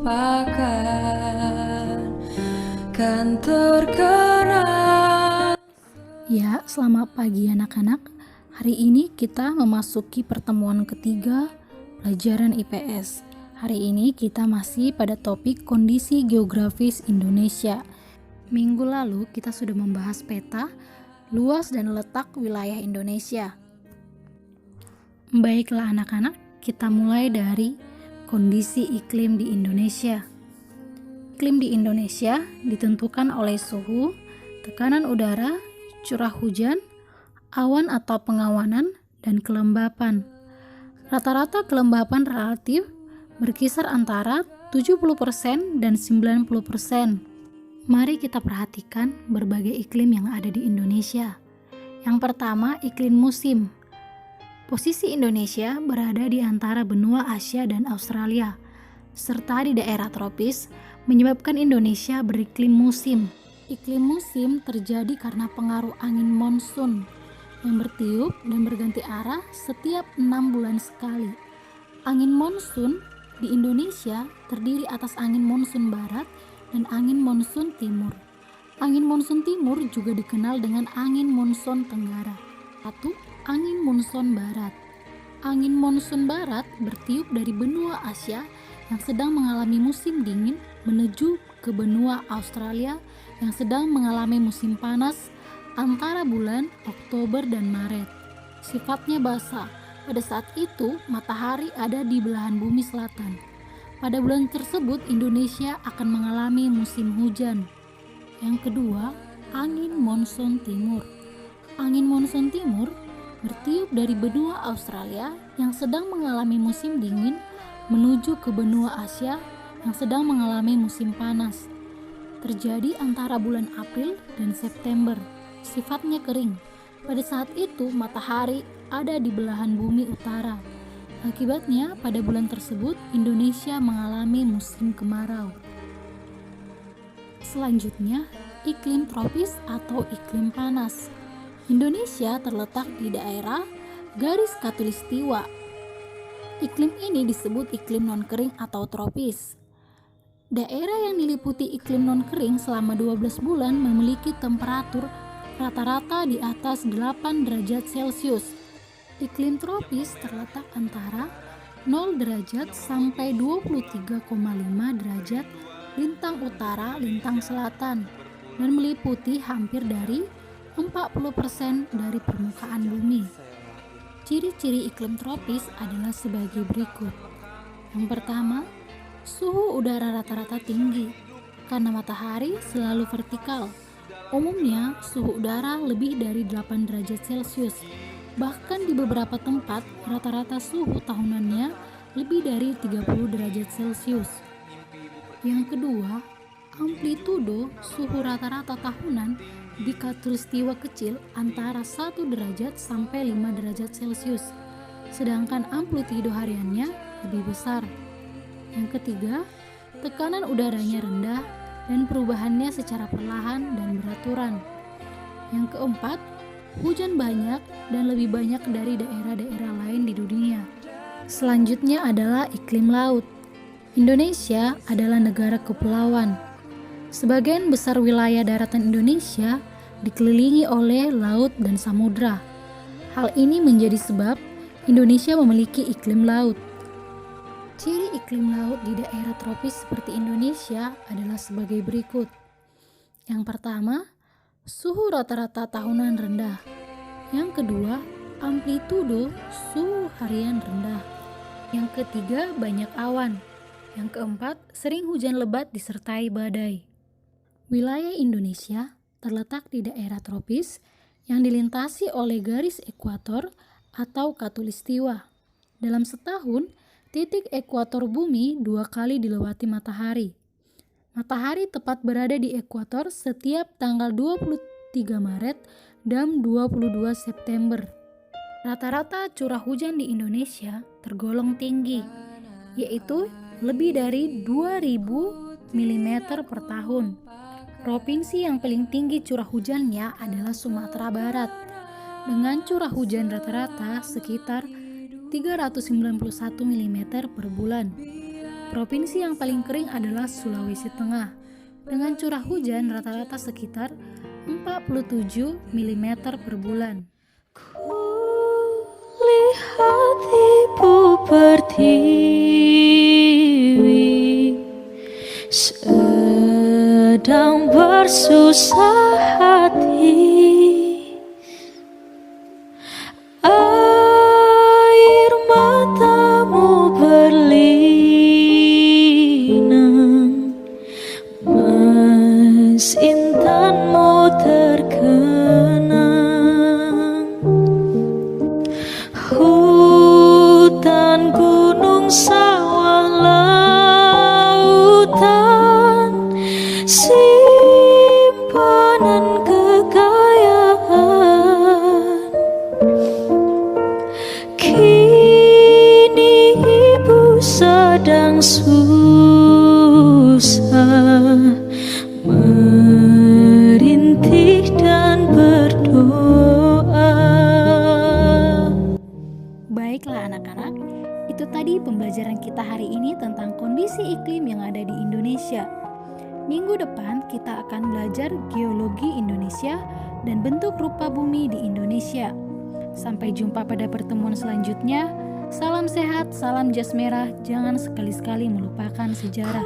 lupakan kan terkenang. Ya, selamat pagi anak-anak. Hari ini kita memasuki pertemuan ketiga pelajaran IPS. Hari ini kita masih pada topik kondisi geografis Indonesia. Minggu lalu kita sudah membahas peta, luas dan letak wilayah Indonesia. Baiklah anak-anak, kita mulai dari kondisi iklim di Indonesia. Iklim di Indonesia ditentukan oleh suhu, tekanan udara, curah hujan, awan atau pengawanan, dan kelembapan. Rata-rata kelembapan relatif berkisar antara 70% dan 90%. Mari kita perhatikan berbagai iklim yang ada di Indonesia. Yang pertama, iklim musim. Posisi Indonesia berada di antara benua Asia dan Australia, serta di daerah tropis, menyebabkan Indonesia beriklim musim. Iklim musim terjadi karena pengaruh angin monsun yang bertiup dan berganti arah setiap 6 bulan sekali. Angin monsun di Indonesia terdiri atas angin monsun barat dan angin monsun timur. Angin monsun timur juga dikenal dengan angin monsun tenggara atau angin monsun barat. Angin monsun barat bertiup dari benua Asia yang sedang mengalami musim dingin menuju ke benua Australia yang sedang mengalami musim panas antara bulan Oktober dan Maret. Sifatnya basah. Pada saat itu, matahari ada di belahan bumi selatan. Pada bulan tersebut, Indonesia akan mengalami musim hujan. Yang kedua, angin monsun timur. Angin monsun timur bertiup dari benua Australia yang sedang mengalami musim dingin menuju ke benua Asia yang sedang mengalami musim panas. Terjadi antara bulan April dan September. Sifatnya kering. Pada saat itu matahari ada di belahan bumi utara. Akibatnya pada bulan tersebut Indonesia mengalami musim kemarau. Selanjutnya, iklim tropis atau iklim panas. Indonesia terletak di daerah garis khatulistiwa. Iklim ini disebut iklim non-kering atau tropis. Daerah yang diliputi iklim non-kering selama 12 bulan memiliki temperatur rata-rata di atas 8 derajat Celcius. Iklim tropis terletak antara 0 derajat sampai 23,5 derajat lintang utara lintang selatan dan meliputi hampir dari 40% dari permukaan bumi. Ciri-ciri iklim tropis adalah sebagai berikut. Yang pertama, suhu udara rata-rata tinggi karena matahari selalu vertikal. Umumnya, suhu udara lebih dari 8 derajat Celcius. Bahkan di beberapa tempat, rata-rata suhu tahunannya lebih dari 30 derajat Celcius. Yang kedua, amplitudo suhu rata-rata tahunan di khatulistiwa kecil antara 1 derajat sampai 5 derajat Celcius, sedangkan amplitudo hariannya lebih besar. Yang ketiga, tekanan udaranya rendah dan perubahannya secara perlahan dan beraturan. Yang keempat, hujan banyak dan lebih banyak dari daerah-daerah lain di dunia. Selanjutnya adalah iklim laut. Indonesia adalah negara kepulauan. Sebagian besar wilayah daratan Indonesia dikelilingi oleh laut dan samudra. Hal ini menjadi sebab Indonesia memiliki iklim laut. Ciri iklim laut di daerah tropis seperti Indonesia adalah sebagai berikut. Yang pertama, suhu rata-rata tahunan rendah. Yang kedua, amplitudo suhu harian rendah. Yang ketiga, banyak awan. Yang keempat, sering hujan lebat disertai badai. Wilayah Indonesia terletak di daerah tropis yang dilintasi oleh garis ekuator atau khatulistiwa. Dalam setahun, titik ekuator bumi 2 kali dilewati matahari. Matahari tepat berada di ekuator setiap tanggal 23 Maret dan 22 September. Rata-rata curah hujan di Indonesia tergolong tinggi, yaitu lebih dari 2000 mm per tahun. Provinsi yang paling tinggi curah hujannya adalah Sumatera Barat, dengan curah hujan rata-rata sekitar 391 mm per bulan. Provinsi yang paling kering adalah Sulawesi Tengah, dengan curah hujan rata-rata sekitar 47 mm per bulan. Lihat ibu pertiwi sedang bersusah hati. Air matamu berlinang, Mas intanmu terkenang. Hutan, gunung, sawah, lautan, simpanan kekayaan. Kini ibu sedang susah merintih dan berdoa. Baiklah anak-anak, itu tadi pembelajaran kita hari ini tentang kondisi iklim yang ada di Indonesia. Minggu depan kita akan belajar geologi Indonesia dan bentuk rupa bumi di Indonesia. Sampai jumpa pada pertemuan selanjutnya. Salam sehat, salam jas merah, jangan sekali-sekali melupakan sejarah.